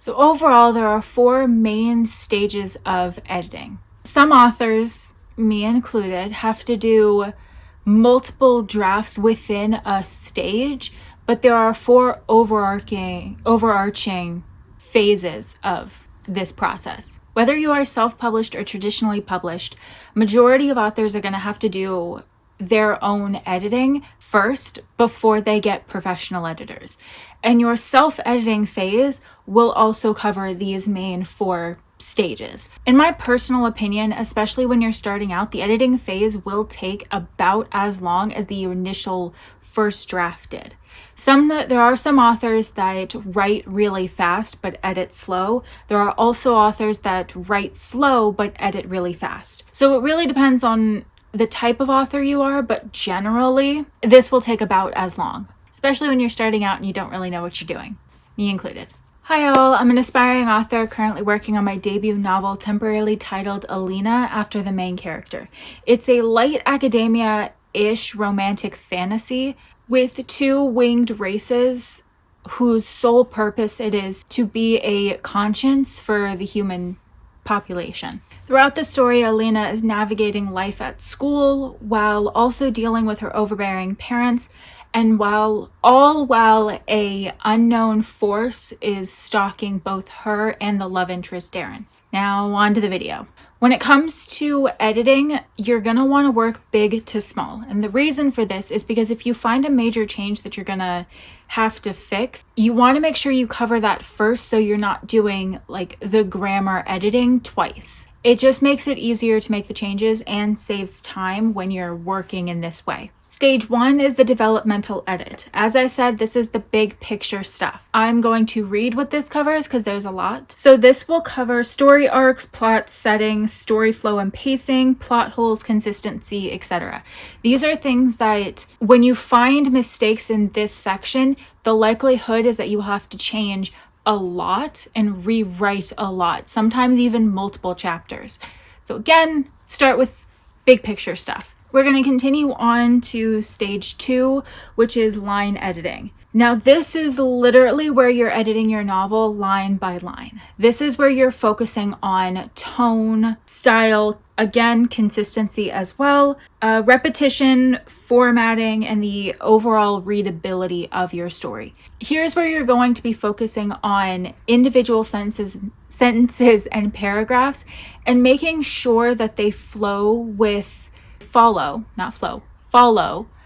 So overall, there are 4 main stages of editing. Some authors, me included, have to do multiple drafts within a stage, but there are 4 overarching phases of this process. Whether you are self-published or traditionally published, majority of authors are going to have to do their own editing first before they get professional editors. And your self-editing phase will also cover these main 4 stages. In my personal opinion, especially when you're starting out, the editing phase will take about as long as the initial first draft did. There are some authors that write really fast but edit slow. There are also authors that write slow but edit really fast. So it really depends on the type of author you are, but generally this will take about as long, especially when you're starting out and you don't really know what you're doing, me included. Hi all, I'm an aspiring author currently working on my debut novel temporarily titled Alina after the main character. It's a light academia-ish romantic fantasy with 2 winged races whose sole purpose it is to be a conscience for the human population. Throughout the story, Alina is navigating life at school while also dealing with her overbearing parents, and while a unknown force is stalking both her and the love interest Darren. Now on to the video. When it comes to editing, you're going to want to work big to small. And the reason for this is because if you find a major change that you're going to have to fix, you want to make sure you cover that first so you're not doing like the grammar editing twice. It just makes it easier to make the changes and saves time when you're working in this way. Stage 1 is the developmental edit. As I said, this is the big picture stuff. I'm going to read what this covers because there's a lot. So this will cover story arcs, plot settings, story flow and pacing, plot holes, consistency, etc. These are things that when you find mistakes in this section, the likelihood is that you will have to change a lot and rewrite a lot, sometimes even multiple chapters. So again, start with big picture stuff. We're going to continue on to stage 2, which is line editing. Now, this is literally where you're editing your novel line by line. This is where you're focusing on tone, style, again, consistency as well, repetition, formatting, and the overall readability of your story. Here's where you're going to be focusing on individual sentences and paragraphs and making sure that they follow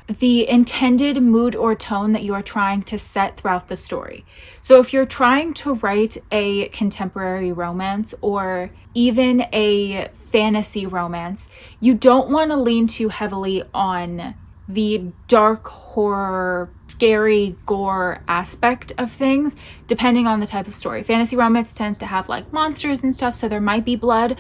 the intended mood or tone that you are trying to set throughout the story. So if you're trying to write a contemporary romance or even a fantasy romance, you don't want to lean too heavily on the dark horror, scary gore aspect of things, depending on the type of story. Fantasy romance tends to have like monsters and stuff, so there might be blood,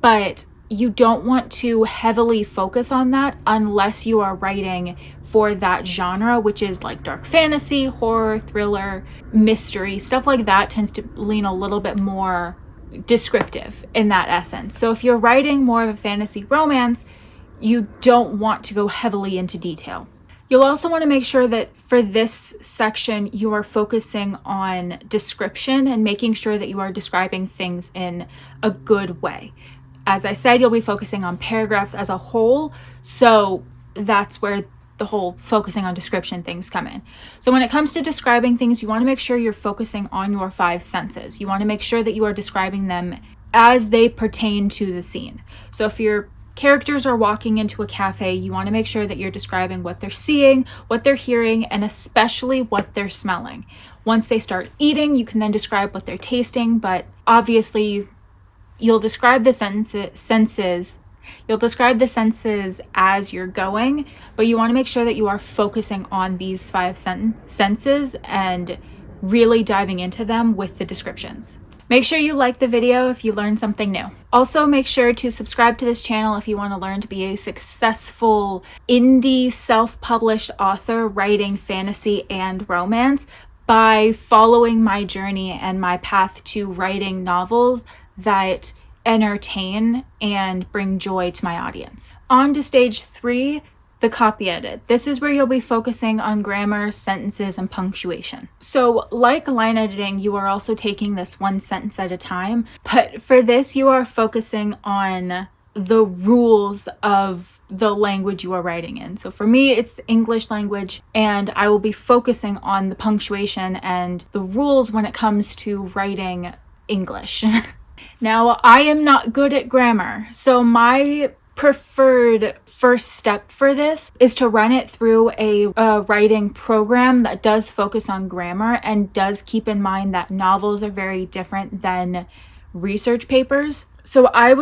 but you don't want to heavily focus on that unless you are writing for that genre, which is like dark fantasy, horror, thriller, mystery. Stuff like that tends to lean a little bit more descriptive in that essence. So if you're writing more of a fantasy romance, you don't want to go heavily into detail. You'll also want to make sure that for this section, you are focusing on description and making sure that you are describing things in a good way. As I said, you'll be focusing on paragraphs as a whole, so that's where the whole focusing on description things come in. So when it comes to describing things, you want to make sure you're focusing on your 5 senses. You want to make sure that you are describing them as they pertain to the scene. So if your characters are walking into a cafe, you want to make sure that you're describing what they're seeing, what they're hearing, and especially what they're smelling. Once they start eating, you can then describe what they're tasting, but obviously you'll describe the senses as you're going, but you want to make sure that you are focusing on these 5 senses and really diving into them with the descriptions. Make sure you like the video if you learned something new. Also, make sure to subscribe to this channel if you want to learn to be a successful indie self-published author writing fantasy and romance by following my journey and my path to writing novels that entertain and bring joy to my audience. On to stage 3, the copy edit. This is where you'll be focusing on grammar, sentences, and punctuation. So like line editing, you are also taking this one sentence at a time, but for this you are focusing on the rules of the language you are writing in. So for me, it's the English language, and I will be focusing on the punctuation and the rules when it comes to writing English. Now, I am not good at grammar, so my preferred first step for this is to run it through a writing program that does focus on grammar and does keep in mind that novels are very different than research papers. So I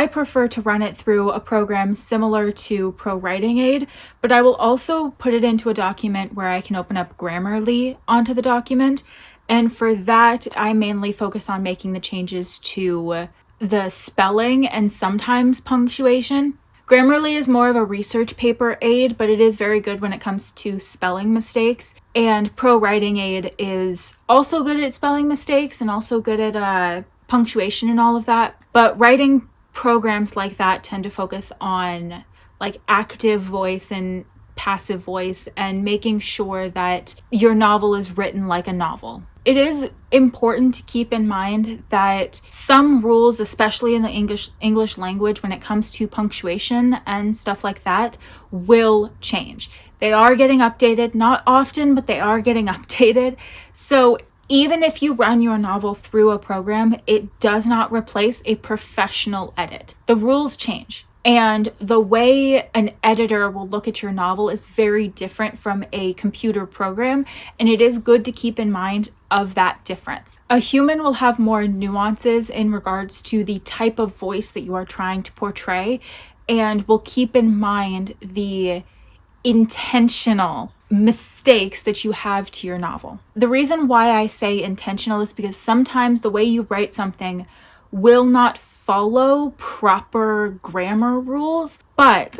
prefer to run it through a program similar to Pro Writing Aid, but I will also put it into a document where I can open up Grammarly onto the document. And for that, I mainly focus on making the changes to the spelling and sometimes punctuation. Grammarly is more of a research paper aid, but it is very good when it comes to spelling mistakes. And Pro Writing Aid is also good at spelling mistakes and also good at punctuation and all of that. But writing programs like that tend to focus on like active voice and passive voice and making sure that your novel is written like a novel. It is important to keep in mind that some rules, especially in the English language, when it comes to punctuation and stuff like that, will change. They are getting updated, not often, but they are getting updated. So even if you run your novel through a program, it does not replace a professional edit. The rules change. And the way an editor will look at your novel is very different from a computer program, and it is good to keep in mind of that difference. A human will have more nuances in regards to the type of voice that you are trying to portray, and will keep in mind the intentional mistakes that you have to your novel. The reason why I say intentional is because sometimes the way you write something will not follow proper grammar rules, but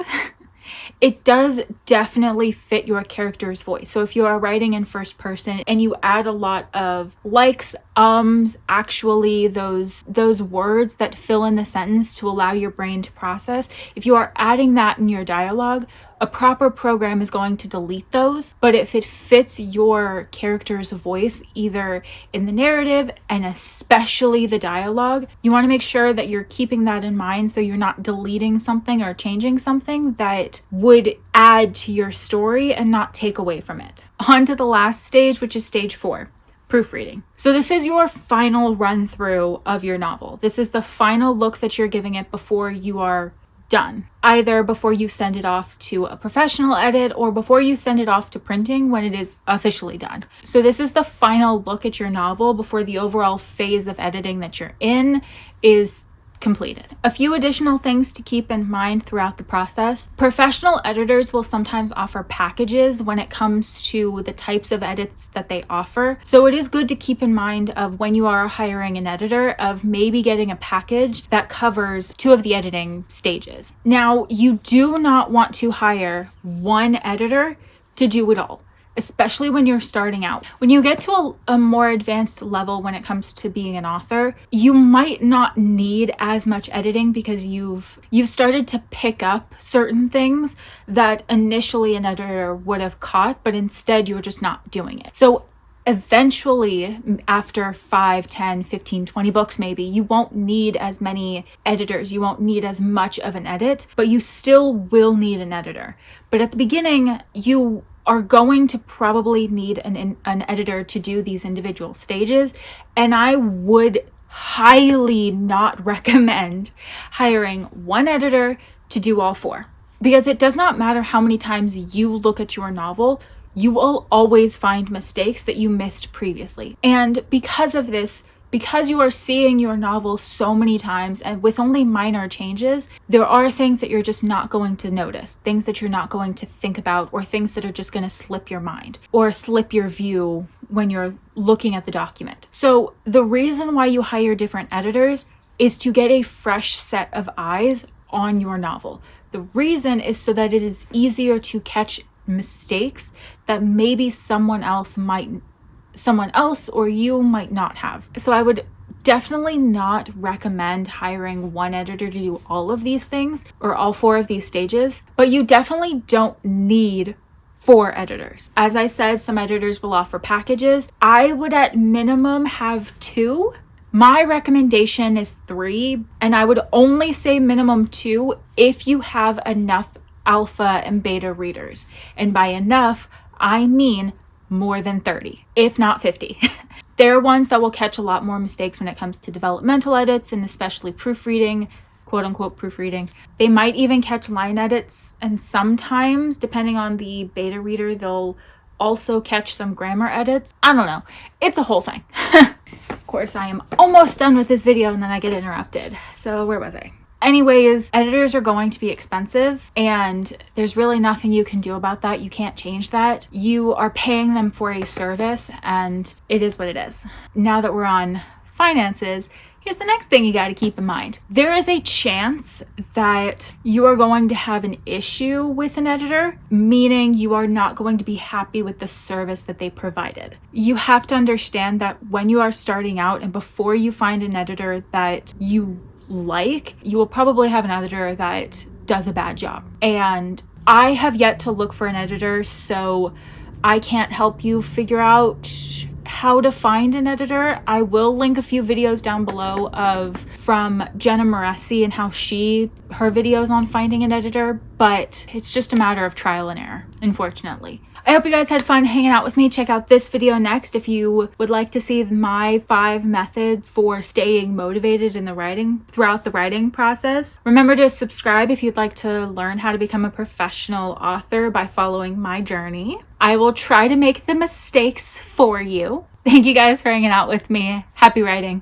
it does definitely fit your character's voice. So if you are writing in first person and you add a lot of likes, actually those words that fill in the sentence to allow your brain to process, if you are adding that in your dialogue, a proper program is going to delete those. But if it fits your character's voice, either in the narrative and especially the dialogue, you want to make sure that you're keeping that in mind so you're not deleting something or changing something that would add to your story and not take away from it. On to the last stage, which is stage 4. Proofreading. So this is your final run through of your novel. This is the final look that you're giving it before you are done, either before you send it off to a professional edit or before you send it off to printing when it is officially done. So this is the final look at your novel before the overall phase of editing that you're in is completed. A few additional things to keep in mind throughout the process. Professional editors will sometimes offer packages when it comes to the types of edits that they offer. So it is good to keep in mind of when you are hiring an editor of maybe getting a package that covers 2 of the editing stages. Now, you do not want to hire one editor to do it all, especially when you're starting out. When you get to a more advanced level when it comes to being an author, you might not need as much editing because you've started to pick up certain things that initially an editor would have caught, but instead you're just not doing it. So eventually, after 5, 10, 15, 20 books maybe, you won't need as many editors. You won't need as much of an edit, but you still will need an editor. But at the beginning, you are going to probably need an editor to do these individual stages, and I would highly not recommend hiring one editor to do all 4, because it does not matter how many times you look at your novel, you will always find mistakes that you missed previously. And because of this, because you are seeing your novel so many times and with only minor changes, there are things that you're just not going to notice, things that you're not going to think about, or things that are just going to slip your mind or slip your view when you're looking at the document. So the reason why you hire different editors is to get a fresh set of eyes on your novel. The reason is so that it is easier to catch mistakes that maybe someone else or you might not have. So I would definitely not recommend hiring one editor to do all of these things or all 4 of these stages, but you definitely don't need 4 editors. As I said, some editors will offer packages. I would at minimum have 2. My recommendation is 3, and I would only say minimum 2 if you have enough alpha and beta readers. And by enough, I mean more than 30, if not 50. There are ones that will catch a lot more mistakes when it comes to developmental edits and especially proofreading, quote unquote proofreading. They might even catch line edits, and sometimes, depending on the beta reader, they'll also catch some grammar edits. I don't know. It's a whole thing. Of course, I am almost done with this video and then I get interrupted. So where was I? Anyways, editors are going to be expensive and there's really nothing you can do about that. You can't change that. You are paying them for a service and it is what it is. Now that we're on finances, here's the next thing you got to keep in mind. There is a chance that you are going to have an issue with an editor, meaning you are not going to be happy with the service that they provided. You have to understand that when you are starting out and before you find an editor that you like, you will probably have an editor that does a bad job. And I have yet to look for an editor, so I can't help you figure out how to find an editor. I will link a few videos down below from Jenna Moreci and how her videos on finding an editor, but it's just a matter of trial and error, unfortunately. I hope you guys had fun hanging out with me. Check out this video next if you would like to see my 5 methods for staying motivated in throughout the writing process. Remember to subscribe if you'd like to learn how to become a professional author by following my journey. I will try to make the mistakes for you. Thank you guys for hanging out with me. Happy writing.